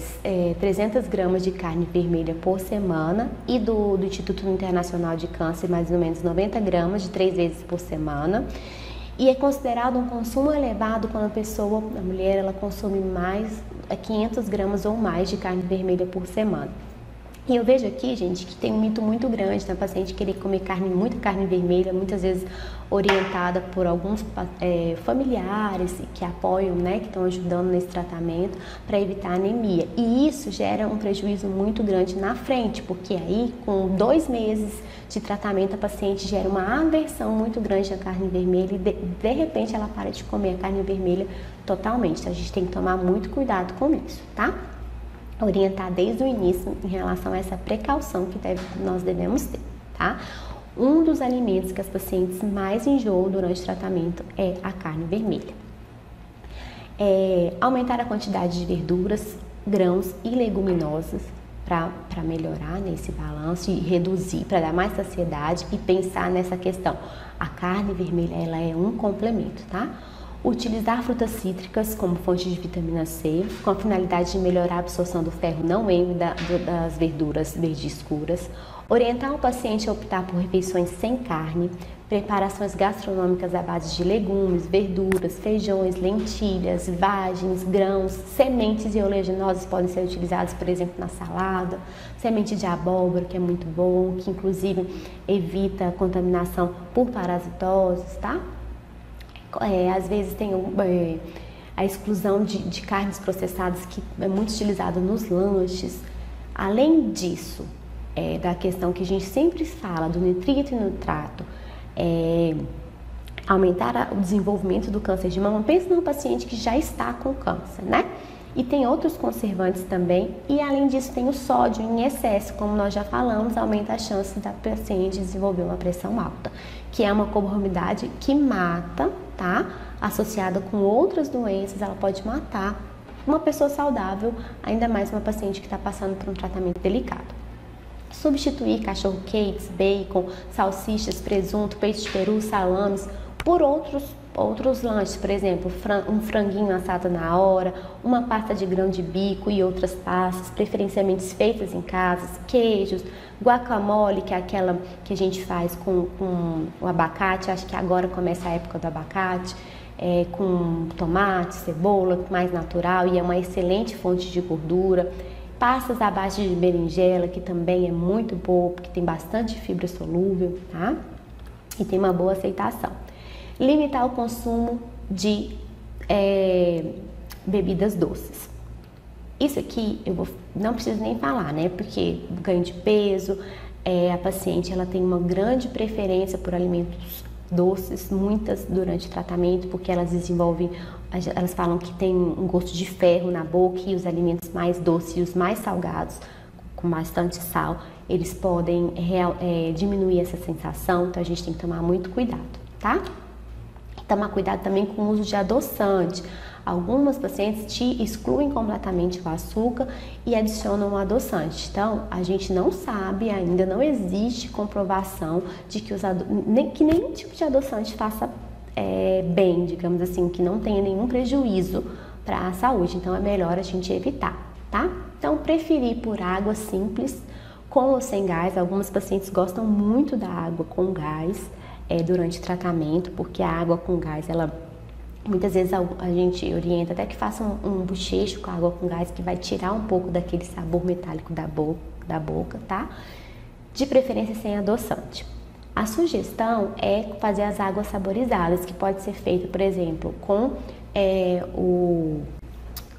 300 gramas de carne vermelha por semana e do Instituto Internacional de Câncer mais ou menos 90 gramas de 3 vezes por semana. E é considerado um consumo elevado quando a mulher, ela consome mais 500 gramas ou mais de carne vermelha por semana. E eu vejo aqui, gente, que tem um mito muito grande da paciente querer comer muita carne vermelha, muitas vezes orientada por alguns familiares que apoiam, né, que estão ajudando nesse tratamento para evitar anemia. E isso gera um prejuízo muito grande na frente, porque aí, com 2 meses de tratamento, a paciente gera uma aversão muito grande à carne vermelha e de repente ela para de comer a carne vermelha totalmente. Então, a gente tem que tomar muito cuidado com isso, tá? orientar desde o início em relação a essa precaução que nós devemos ter, tá? Um dos alimentos que as pacientes mais enjoam durante o tratamento é a carne vermelha. Aumentar a quantidade de verduras, grãos e leguminosas para melhorar nesse balanço e reduzir, para dar mais saciedade e pensar nessa questão. A carne vermelha, ela é um complemento, tá? Utilizar frutas cítricas como fonte de vitamina C, com a finalidade de melhorar a absorção do ferro não hemo das verduras verdes escuras. Orientar o paciente a optar por refeições sem carne, preparações gastronômicas à base de legumes, verduras, feijões, lentilhas, vagens, grãos, sementes e oleaginosos podem ser utilizados, por exemplo, na salada, semente de abóbora, que é muito bom, que inclusive evita a contaminação por parasitoses, tá? Às vezes tem a exclusão de carnes processadas, que é muito utilizada nos lanches. Além disso, da questão que a gente sempre fala do nitrito e nitrato, aumentar o desenvolvimento do câncer de mama, pensa num paciente que já está com câncer, né? E tem outros conservantes também, e além disso tem o sódio em excesso, como nós já falamos, aumenta a chance da paciente desenvolver uma pressão alta, que é uma comorbidade que mata, tá? Associada com outras doenças, ela pode matar uma pessoa saudável, ainda mais uma paciente que está passando por um tratamento delicado. Substituir cachorro-quentes, bacon, salsichas, presunto, peito de peru, salames por outros lanches, por exemplo, um franguinho assado na hora, uma pasta de grão de bico e outras pastas, preferencialmente feitas em casa, queijos, guacamole, que é aquela que a gente faz com o abacate, acho que agora começa a época do abacate, com tomate, cebola, mais natural e é uma excelente fonte de gordura. Pastas à base de berinjela, que também é muito boa, porque tem bastante fibra solúvel, tá? E tem uma boa aceitação. Limitar o consumo de bebidas doces. Isso aqui não preciso nem falar, né? Porque ganho de peso, a paciente ela tem uma grande preferência por alimentos doces, muitas durante o tratamento, porque elas falam que tem um gosto de ferro na boca e os alimentos mais doces e os mais salgados, com bastante sal, eles podem diminuir essa sensação, então a gente tem que tomar muito cuidado, tá? Tomar cuidado também com o uso de adoçante. Algumas pacientes te excluem completamente o açúcar e adicionam o adoçante. Então, a gente não sabe, ainda não existe comprovação de que nenhum tipo de adoçante faça bem, digamos assim, que não tenha nenhum prejuízo para a saúde. Então, é melhor a gente evitar, tá? Então, preferir por água simples, com ou sem gás. Algumas pacientes gostam muito da água com gás durante o tratamento, porque a água com gás, muitas vezes a gente orienta até que faça um bochecho com água com gás, que vai tirar um pouco daquele sabor metálico da boca, tá? De preferência sem adoçante. A sugestão é fazer as águas saborizadas, que pode ser feita, por exemplo, com o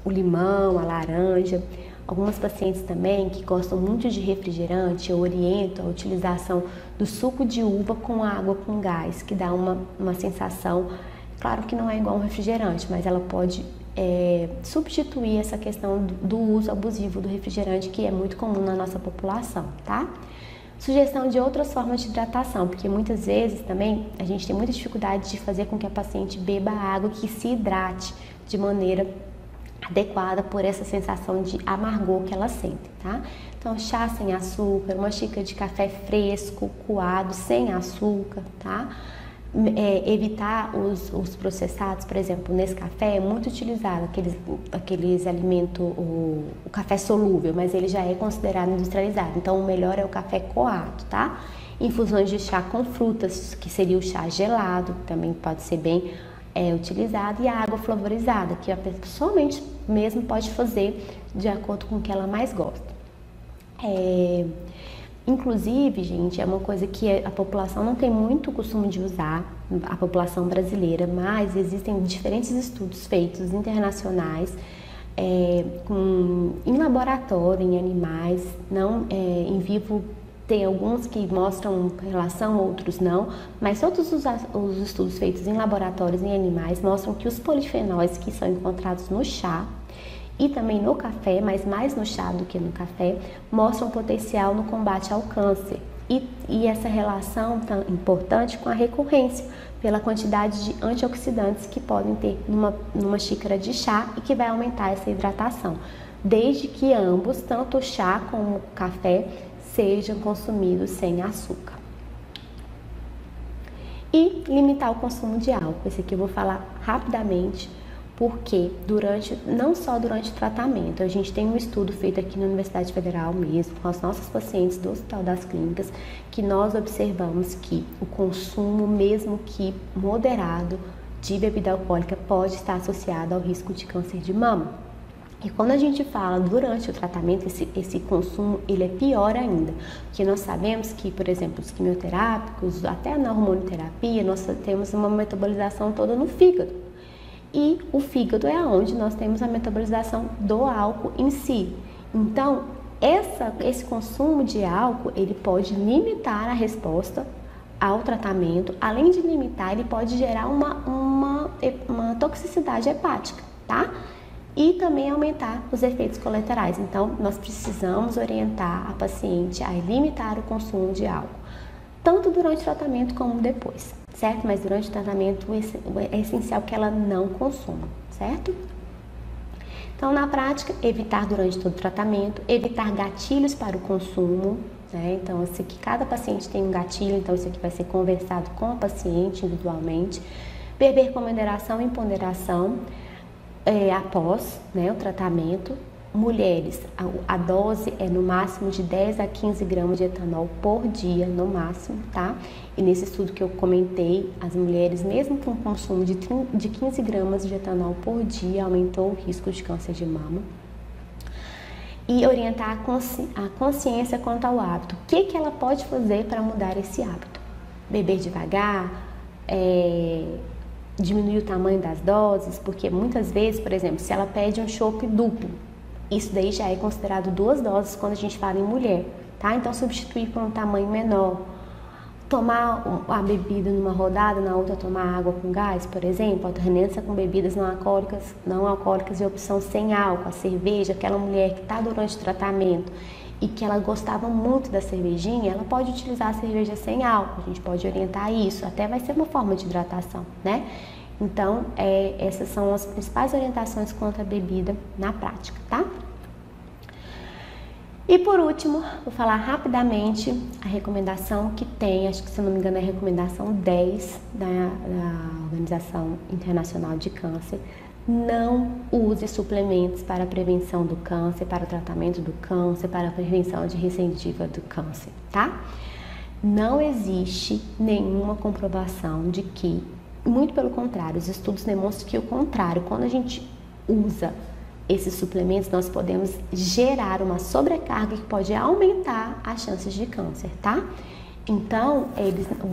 limão, a laranja. Algumas pacientes também que gostam muito de refrigerante, eu oriento a utilização do suco de uva com água com gás, que dá uma sensação. Claro que não é igual um refrigerante, mas ela pode substituir essa questão do uso abusivo do refrigerante, que é muito comum na nossa população, tá? Sugestão de outras formas de hidratação, porque muitas vezes também a gente tem muita dificuldade de fazer com que a paciente beba água, que se hidrate de maneira adequada por essa sensação de amargor que ela sente, tá? Então, chá sem açúcar, uma xícara de café fresco, coado, sem açúcar, tá? Evitar os processados, por exemplo, nesse café é muito utilizado aqueles alimentos, o café solúvel, mas ele já é considerado industrializado, então o melhor é o café coado, tá? Infusões de chá com frutas, que seria o chá gelado, também pode ser bem utilizado, e a água flavorizada, que a pessoa somente mesmo pode fazer de acordo com o que ela mais gosta. Inclusive, gente, é uma coisa que a população não tem muito costume de usar, a população brasileira, mas existem diferentes estudos feitos internacionais em laboratório, em animais, não em vivo. Tem alguns que mostram relação, outros não, mas todos os estudos feitos em laboratórios em animais mostram que os polifenóis que são encontrados no chá e também no café, mas mais no chá do que no café, mostram potencial no combate ao câncer. E essa relação tão importante com a recorrência, pela quantidade de antioxidantes que podem ter numa xícara de chá e que vai aumentar essa hidratação, desde que ambos, tanto o chá como o café, sejam consumidos sem açúcar. E limitar o consumo de álcool. Esse aqui eu vou falar rapidamente, porque não só durante o tratamento, a gente tem um estudo feito aqui na Universidade Federal mesmo, com as nossas pacientes do Hospital das Clínicas, que nós observamos que o consumo, mesmo que moderado, de bebida alcoólica pode estar associado ao risco de câncer de mama. E quando a gente fala durante o tratamento, esse consumo, ele é pior ainda, porque nós sabemos que, por exemplo, os quimioterápicos, até na hormonioterapia, nós temos uma metabolização toda no fígado. E o fígado é onde nós temos a metabolização do álcool em si. Então, esse consumo de álcool, ele pode limitar a resposta ao tratamento. Além de limitar, ele pode gerar uma toxicidade hepática, tá? E também aumentar os efeitos colaterais. Então, nós precisamos orientar a paciente a limitar o consumo de álcool, tanto durante o tratamento como depois, certo? Mas durante o tratamento é essencial que ela não consuma, certo? Então, na prática, evitar durante todo o tratamento, evitar gatilhos para o consumo, né? Então, isso aqui, cada paciente tem um gatilho, então isso aqui vai ser conversado com o paciente individualmente. Beber com moderação e ponderação após, né, o tratamento. Mulheres, a dose é no máximo de 10 a 15 gramas de etanol por dia, no máximo, tá? E nesse estudo que eu comentei, as mulheres, mesmo com consumo de 15 gramas de etanol por dia, aumentou o risco de câncer de mama. E orientar a consciência quanto ao hábito. O que ela pode fazer para mudar esse hábito? Beber devagar, diminuir o tamanho das doses, porque muitas vezes, por exemplo, se ela pede um chopp duplo, isso daí já é considerado 2 doses quando a gente fala em mulher, tá? Então, substituir por um tamanho menor. Tomar a bebida numa rodada, na outra tomar água com gás, por exemplo. Alternância com bebidas não alcoólicas e opção sem álcool. A cerveja, aquela mulher que está durante o tratamento e que ela gostava muito da cervejinha, ela pode utilizar a cerveja sem álcool. A gente pode orientar isso, até vai ser uma forma de hidratação, né? Então, essas são as principais orientações quanto à bebida na prática, tá? E por último, vou falar rapidamente a recomendação que tem, acho que se eu não me engano é a recomendação 10 da Organização Internacional de Câncer. Não use suplementos para a prevenção do câncer, para o tratamento do câncer, para a prevenção de recidiva do câncer, tá? Não existe nenhuma comprovação de que, muito pelo contrário, os estudos demonstram que o contrário, quando a gente usa esses suplementos, nós podemos gerar uma sobrecarga que pode aumentar as chances de câncer, tá? Então,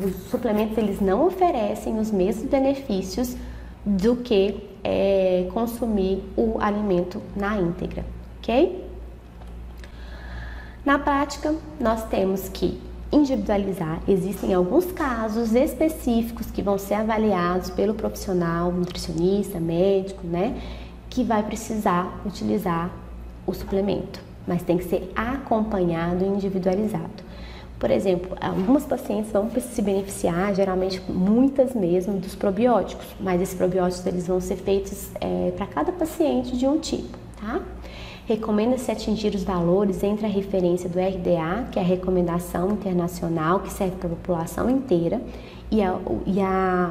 os suplementos, eles não oferecem os mesmos benefícios do que consumir o alimento na íntegra, ok? Na prática, nós temos que individualizar. Existem alguns casos específicos que vão ser avaliados pelo profissional, nutricionista, médico, né? Que vai precisar utilizar o suplemento, mas tem que ser acompanhado e individualizado. Por exemplo, algumas pacientes vão se beneficiar, geralmente muitas mesmo, dos probióticos, mas esses probióticos eles vão ser feitos para cada paciente de um tipo, tá? Recomenda-se atingir os valores entre a referência do RDA, que é a recomendação internacional, que serve para a população inteira, e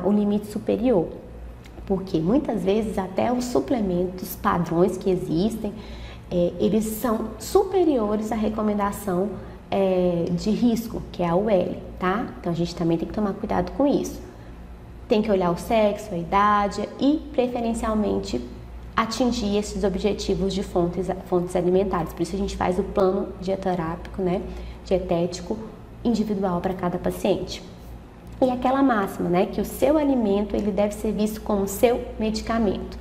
o limite superior. Porque muitas vezes até os suplementos padrões que existem, eles são superiores à recomendação de risco, que é a UL, tá? Então a gente também tem que tomar cuidado com isso. Tem que olhar o sexo, a idade e preferencialmente atingir esses objetivos de fontes alimentares. Por isso a gente faz o plano dieterápico, né, dietético individual para cada paciente. E aquela máxima, né, que o seu alimento ele deve ser visto como seu medicamento.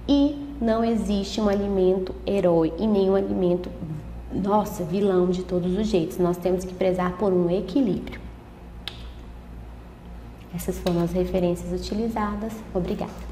E não existe um alimento herói e nenhum alimento, vilão de todos os jeitos. Nós temos que prezar por um equilíbrio. Essas foram as referências utilizadas. Obrigada.